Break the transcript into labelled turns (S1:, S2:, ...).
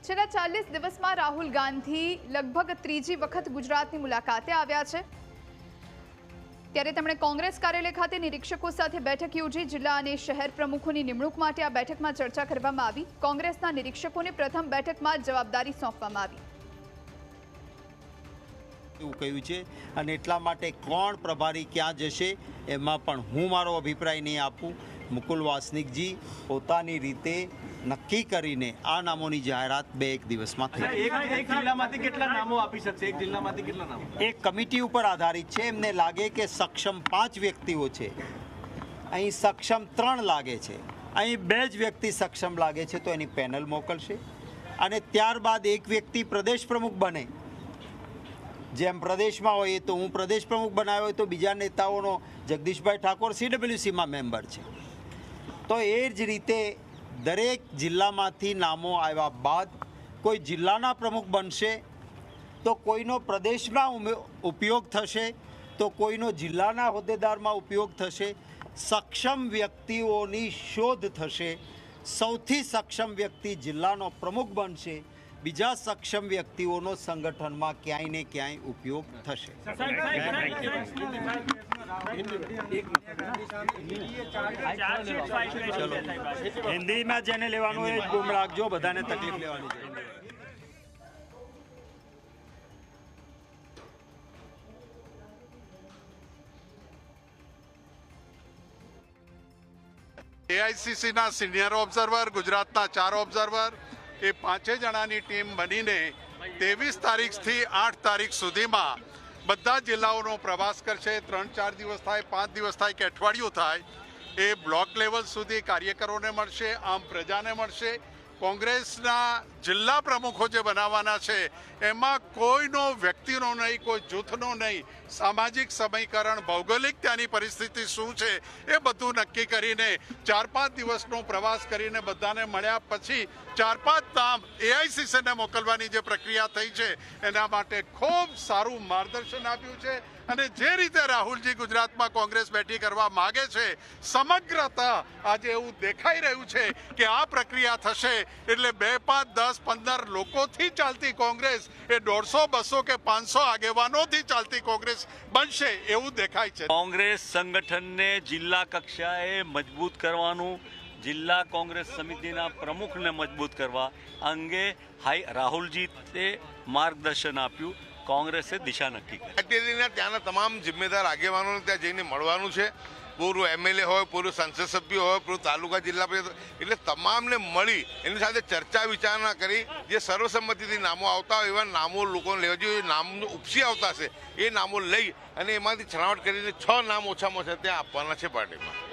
S1: છેલ્લા 40 દિવસમાં રાહુલ ગાંધી લગભગ ત્રીજી વખત ગુજરાતની મુલાકાતે આવ્યા છે। ત્યારે તેમણે કોંગ્રેસ કાર્યાલય ખાતે નિરીક્ષકો સાથે બેઠક યોજી જિલ્લા અને શહેર પ્રમુખોની નિમણૂક માટે આ બેઠકમાં ચર્ચા કરવામાં આવી। કોંગ્રેસના નિરીક્ષકોને પ્રથમ બેઠકમાં જવાબદારી સોંપવામાં આવી।
S2: એવું કહ્યું છે અને એટલા માટે કોણ પ્રભારી ક્યાં જશે એમાં પણ હું મારો અભિપ્રાય નહીં આપું। મુકુલ વાસનિકજી પોતાની રીતે નક્કી કરીને આ નામોની જાહેરાત 2-1 દિવસમાં થઈ।
S3: એક જિલ્લામાંથી કેટલા નામો આપી શકશે? એક જિલ્લામાંથી કેટલા નામો?
S2: એક કમિટી ઉપર આધારિત છે। એમને લાગે કે સક્ષમ 5 વ્યક્તિઓ છે, અહીં સક્ષમ 3 લાગે છે, અહીં 2 જ વ્યક્તિ સક્ષમ લાગે છે, તો એની પેનલ મોકલશે અને ત્યારબાદ એક વ્યક્તિ પ્રદેશ પ્રમુખ બને। જેમ પ્રદેશમાં હોય તો હું પ્રદેશ પ્રમુખ બનાવ્યો હોય તો બીજા નેતાઓનો જગદીશભાઈ ઠાકોર CWCમાં મેમ્બર છે, તો એ જ રીતે દરેક જિલ્લામાંથી નામો આવ્યા બાદ કોઈ જિલ્લાના પ્રમુખ બનશે તો કોઈનો પ્રદેશમાં ઉપયોગ થશે તો કોઈનો જિલ્લાના હોદ્દેદારમાં ઉપયોગ થશે। સક્ષમ વ્યક્તિઓની શોધ થશે। સૌથી સક્ષમ વ્યક્તિ જિલ્લાનો પ્રમુખ બનશે, બીજા સક્ષમ વ્યક્તિઓનો સંગઠનમાં ક્યાંય ને ક્યાંય ઉપયોગ થશે। હિન્દીમાં જેને લેવાનું એ ગુમ રાખજો, બધાને તકલીફ લેવાની છે।
S4: એઆઈસીસીના સિનિયર ઓબ્ઝર્વર, ગુજરાતના 4 ઓબ્ઝર્વર, એ 5 જણાની ટીમ બનીને 23 તારીખથી 8 તારીખ સુધીમાં બધા જિલ્લાઓનો પ્રવાસ કરશે। 3-4 દિવસ થાય, 5 દિવસ થાય કે અઠવાડિયું થાય, એ બ્લોક લેવલ સુધી કાર્યકરોને મળશે, આમ પ્રજાને મળશે। કોંગ્રેસના જિલ્લા પ્રમુખો જે બનાવવાના છે એમાં કોઈનો વ્યક્તિનો નહીં, કોઈ જૂથનો નહીં, સામાજિક સમીકરણ, ભૌગોલિક ત્યાંની પરિસ્થિતિ શું છે એ બધું નક્કી કરીને 4-5 દિવસનો પ્રવાસ કરીને બધાને મળ્યા પછી 4-5 નામ એઆઈસીસીને મોકલવાની જે પ્રક્રિયા થઈ છે એના માટે ખૂબ સારું માર્ગદર્શન આપ્યું છે। અને જે રીતે રાહુલજી ગુજરાતમાં કોંગ્રેસ બેઠી કરવા માગે છે, સમગ્રતા આજે એવું દેખાઈ રહ્યું છે કે આ પ્રક્રિયા થશે એટલે 2, 5, 10, 15 લોકોથી ચાલતી કોંગ્રેસ એ 150, 200 કે 500 આગેવાનોથી ચાલતી કોંગ્રેસ બનશે એવું દેખાય છે।
S5: કોંગ્રેસ સંગઠનને જિલ્લા કક્ષાએ મજબૂત કરવાનું, જિલ્લા કોંગ્રેસ સમિતિના પ્રમુખને મજબૂત કરવા અંગે રાહુલજીએ માર્ગદર્શન આપ્યું। કોંગ્રેસે દિશા નક્કી કરી।
S6: ત્યાંના તમામ જિમ્મેદાર આગેવાનોને ત્યાં જઈને મળવાનું છે। પૂર્વ MLA હોય, પૂર્વ સંસદ સભ્ય હોય, પૂર્વ તાલુકા જિલ્લા પરિષદ, એટલે તમામને મળી એની સાથે ચર્ચા વિચારણા કરી જે સર્વસંમતિથી નામો આવતા હોય એવા નામો લોકોને લેવા જોઈએ। નામનો ઉપસી આવતા છે એ નામો લઈ અને એમાંથી છણાવટ કરીને 6 નામ ઓછામાં ઓછા ત્યાં આપવાના છે પાર્ટીમાં।